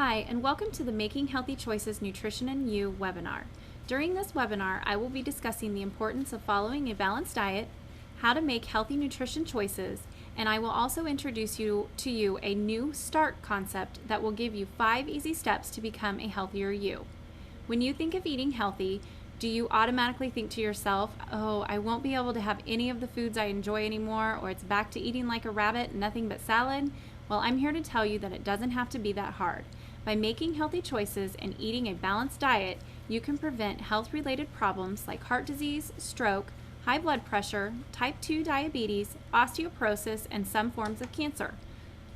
Hi, and welcome to the Making Healthy Choices Nutrition and You webinar. During this webinar, I will be discussing the importance of following a balanced diet, how to make healthy nutrition choices, and I will also introduce to you a new START concept that will give you 5 easy steps to become a healthier you. When you think of eating healthy, do you automatically think to yourself, oh, I won't be able to have any of the foods I enjoy anymore, or it's back to eating like a rabbit, nothing but salad? Well, I'm here to tell you that it doesn't have to be that hard. By making healthy choices and eating a balanced diet, you can prevent health-related problems like heart disease, stroke, high blood pressure, type 2 diabetes, osteoporosis, and some forms of cancer.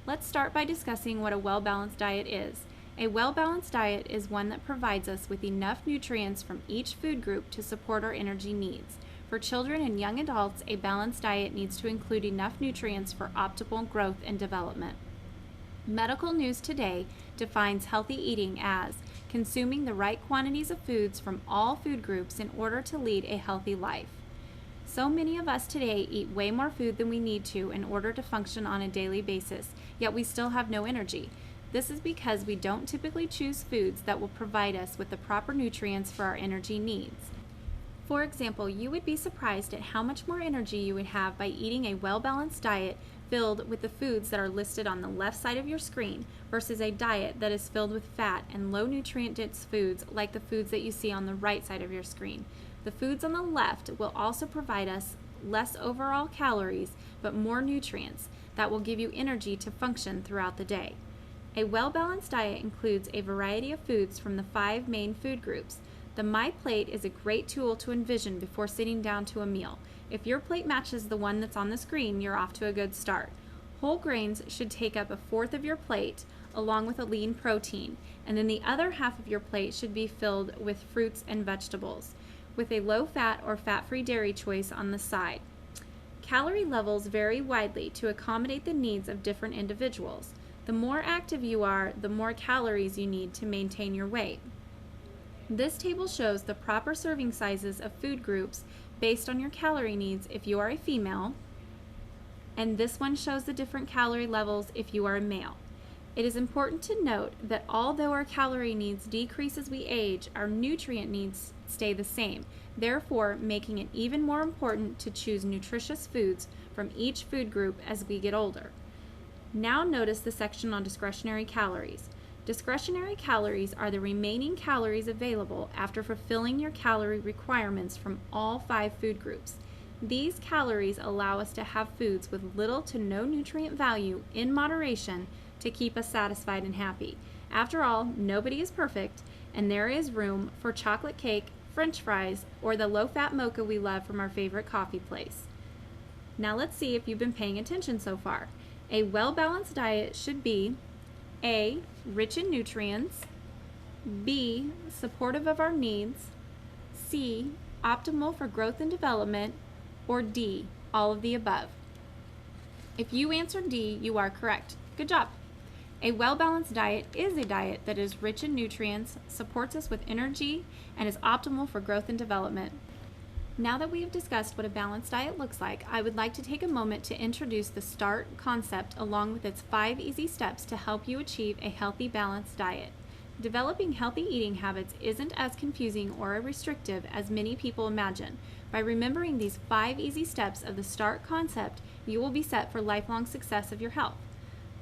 Let's start by discussing what a well-balanced diet is. A well-balanced diet is one that provides us with enough nutrients from each food group to support our energy needs. For children and young adults, a balanced diet needs to include enough nutrients for optimal growth and development. Medical News Today defines healthy eating as consuming the right quantities of foods from all food groups in order to lead a healthy life. So many of us today eat way more food than we need to in order to function on a daily basis, yet we still have no energy. This is because we don't typically choose foods that will provide us with the proper nutrients for our energy needs. For example, you would be surprised at how much more energy you would have by eating a well-balanced diet filled with the foods that are listed on the left side of your screen versus a diet that is filled with fat and low nutrient-dense foods like the foods that you see on the right side of your screen. The foods on the left will also provide us less overall calories but more nutrients that will give you energy to function throughout the day. A well-balanced diet includes a variety of foods from the 5 main food groups. The My Plate is a great tool to envision before sitting down to a meal. If your plate matches the one that's on the screen, you're off to a good start. Whole grains should take up 1/4 of your plate along with a lean protein, and then the other half of your plate should be filled with fruits and vegetables, with a low-fat or fat-free dairy choice on the side. Calorie levels vary widely to accommodate the needs of different individuals. The more active you are, the more calories you need to maintain your weight. This table shows the proper serving sizes of food groups based on your calorie needs if you are a female, and this one shows the different calorie levels if you are a male. It is important to note that although our calorie needs decrease as we age, our nutrient needs stay the same, therefore making it even more important to choose nutritious foods from each food group as we get older. Now notice the section on discretionary calories. Discretionary calories are the remaining calories available after fulfilling your calorie requirements from all 5 food groups. These calories allow us to have foods with little to no nutrient value in moderation to keep us satisfied and happy. After all, nobody is perfect, and there is room for chocolate cake, French fries, or the low-fat mocha we love from our favorite coffee place. Now let's see if you've been paying attention so far. A well-balanced diet should be A, rich in nutrients, B, supportive of our needs, C, optimal for growth and development, or D, all of the above. If you answered D, you are correct. Good job. A well-balanced diet is a diet that is rich in nutrients, supports us with energy, and is optimal for growth and development. Now that we have discussed what a balanced diet looks like, I would like to take a moment to introduce the START concept along with its 5 easy steps to help you achieve a healthy, balanced diet. Developing healthy eating habits isn't as confusing or restrictive as many people imagine. By remembering these 5 easy steps of the START concept, you will be set for lifelong success of your health.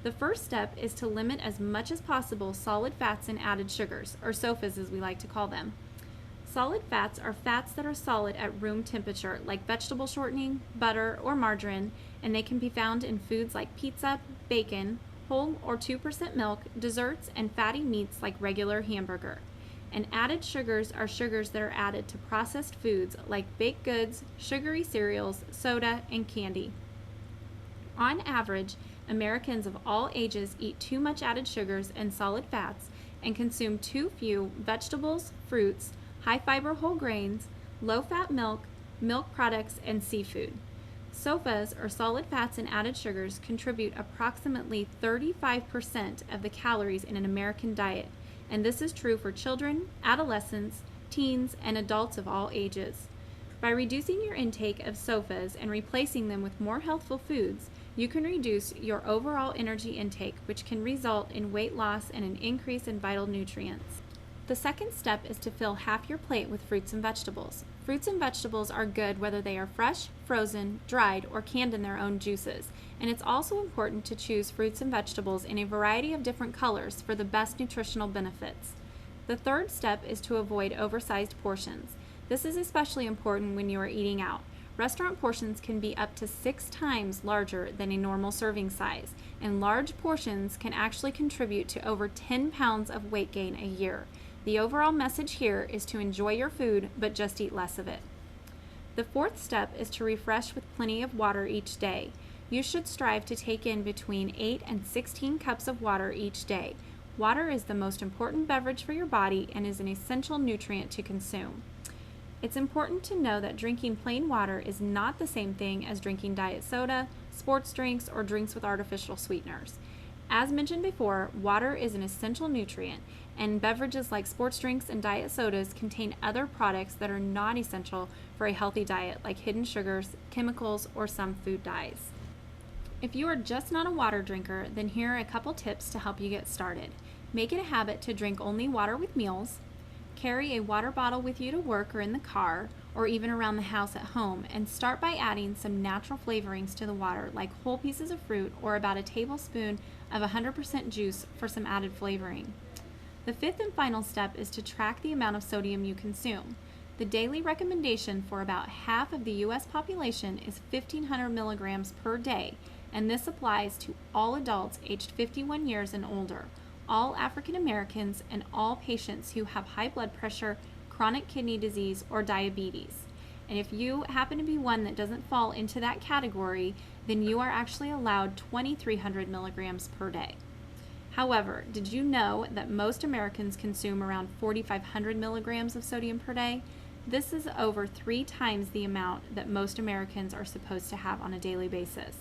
The first step is to limit as much as possible solid fats and added sugars, or SOFAs as we like to call them. Solid fats are fats that are solid at room temperature, like vegetable shortening, butter, or margarine, and they can be found in foods like pizza, bacon, whole or 2% milk, desserts, and fatty meats like regular hamburger. And added sugars are sugars that are added to processed foods like baked goods, sugary cereals, soda, and candy. On average, Americans of all ages eat too much added sugars and solid fats and consume too few vegetables, fruits, high-fiber whole grains, low-fat milk, milk products, and seafood. SOFAs, or solid fats and added sugars, contribute approximately 35% of the calories in an American diet, and this is true for children, adolescents, teens, and adults of all ages. By reducing your intake of SOFAs and replacing them with more healthful foods, you can reduce your overall energy intake, which can result in weight loss and an increase in vital nutrients. The second step is to fill half your plate with fruits and vegetables. Fruits and vegetables are good whether they are fresh, frozen, dried, or canned in their own juices. And it's also important to choose fruits and vegetables in a variety of different colors for the best nutritional benefits. The third step is to avoid oversized portions. This is especially important when you are eating out. Restaurant portions can be up to 6 times larger than a normal serving size, and large portions can actually contribute to over 10 pounds of weight gain a year. The overall message here is to enjoy your food, but just eat less of it. The fourth step is to refresh with plenty of water each day. You should strive to take in between 8 and 16 cups of water each day. Water is the most important beverage for your body and is an essential nutrient to consume. It's important to know that drinking plain water is not the same thing as drinking diet soda, sports drinks, or drinks with artificial sweeteners. As mentioned before, water is an essential nutrient, and beverages like sports drinks and diet sodas contain other products that are not essential for a healthy diet, like hidden sugars, chemicals, or some food dyes. If you are just not a water drinker, then here are a couple tips to help you get started. Make it a habit to drink only water with meals. Carry a water bottle with you to work or in the car, or even around the house at home, and start by adding some natural flavorings to the water, like whole pieces of fruit or about a tablespoon of 100% juice for some added flavoring. The fifth and final step is to track the amount of sodium you consume. The daily recommendation for about half of the U.S. population is 1,500 milligrams per day, and this applies to all adults aged 51 years and older, all African Americans, and all patients who have high blood pressure, chronic kidney disease, or diabetes. And if you happen to be one that doesn't fall into that category, then you are actually allowed 2,300 milligrams per day. However, did you know that most Americans consume around 4,500 milligrams of sodium per day? This is over 3 times the amount that most Americans are supposed to have on a daily basis.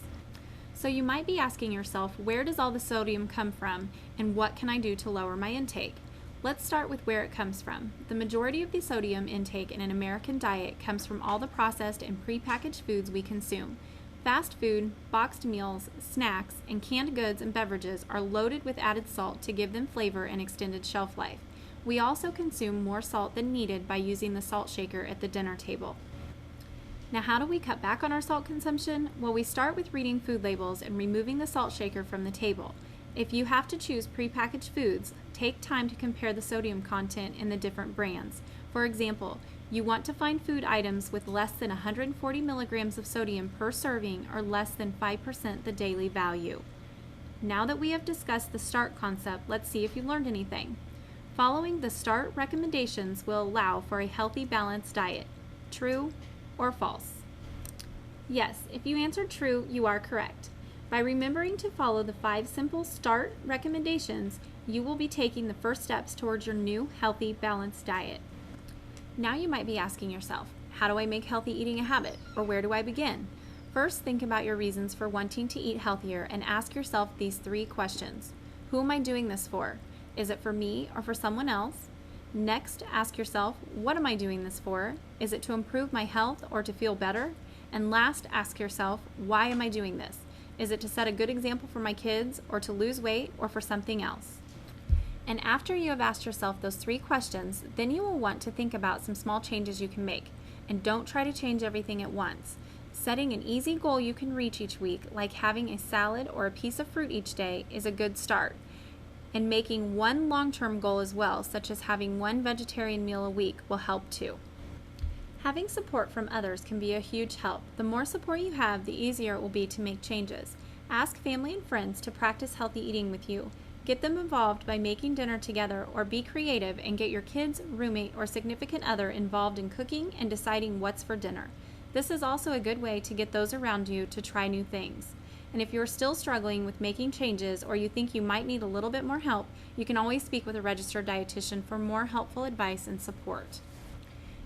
So you might be asking yourself, where does all the sodium come from, and what can I do to lower my intake? Let's start with where it comes from. The majority of the sodium intake in an American diet comes from all the processed and prepackaged foods we consume. Fast food, boxed meals, snacks, and canned goods and beverages are loaded with added salt to give them flavor and extended shelf life. We also consume more salt than needed by using the salt shaker at the dinner table. Now, how do we cut back on our salt consumption? Well, we start with reading food labels and removing the salt shaker from the table. If you have to choose prepackaged foods, take time to compare the sodium content in the different brands. For example, you want to find food items with less than 140 milligrams of sodium per serving or less than 5% the daily value. Now that we have discussed the START concept, let's see if you learned anything. Following the START recommendations will allow for a healthy, balanced diet. True or false? Yes, if you answered true, you are correct. By remembering to follow the 5 simple START recommendations, you will be taking the first steps towards your new, healthy, balanced diet. Now you might be asking yourself, how do I make healthy eating a habit, or where do I begin? First, think about your reasons for wanting to eat healthier and ask yourself these 3 questions. Who am I doing this for? Is it for me or for someone else? Next, ask yourself, what am I doing this for? Is it to improve my health or to feel better? And last, ask yourself, why am I doing this? Is it to set a good example for my kids, or to lose weight, or for something else? And after you have asked yourself those 3 questions, then you will want to think about some small changes you can make. And don't try to change everything at once. Setting an easy goal you can reach each week, like having a salad or a piece of fruit each day, is a good start. And making one long-term goal as well, such as having 1 vegetarian meal a week, will help too. Having support from others can be a huge help. The more support you have, the easier it will be to make changes. Ask family and friends to practice healthy eating with you. Get them involved by making dinner together, or be creative and get your kids, roommate, or significant other involved in cooking and deciding what's for dinner. This is also a good way to get those around you to try new things. And if you're still struggling with making changes, or you think you might need a little bit more help, you can always speak with a registered dietitian for more helpful advice and support.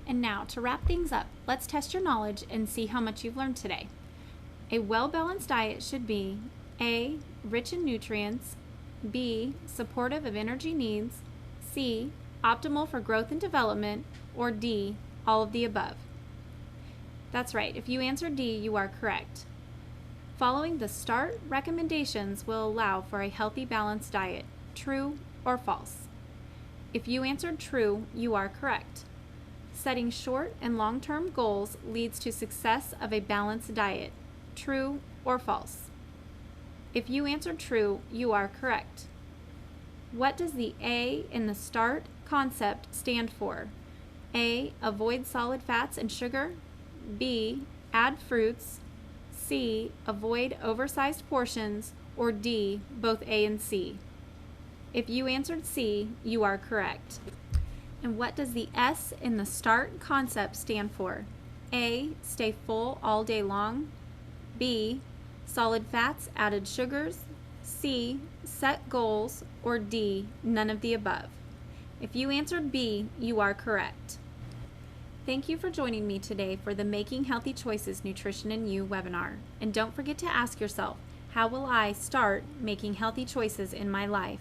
And now, to wrap things up, let's test your knowledge and see how much you've learned today. A well-balanced diet should be A, rich in nutrients, B, supportive of energy needs, C, optimal for growth and development, or D, all of the above. That's right, if you answered D, you are correct. Following the START recommendations will allow for a healthy, balanced diet. True or false? If you answered true, you are correct. Setting short and long-term goals leads to success of a balanced diet. True or false? If you answered true, you are correct. What does the A in the START concept stand for? A. Avoid solid fats and sugar. B. Add fruits. C. Avoid oversized portions. Or D. Both A and C. If you answered C, you are correct. And what does the S in the START concept stand for? A. Stay full all day long. B. Solid fats, added sugars. C. Set goals. Or D. None of the above. If you answered B, you are correct. Thank you for joining me today for the Making Healthy Choices Nutrition and You webinar. And don't forget to ask yourself, how will I start making healthy choices in my life?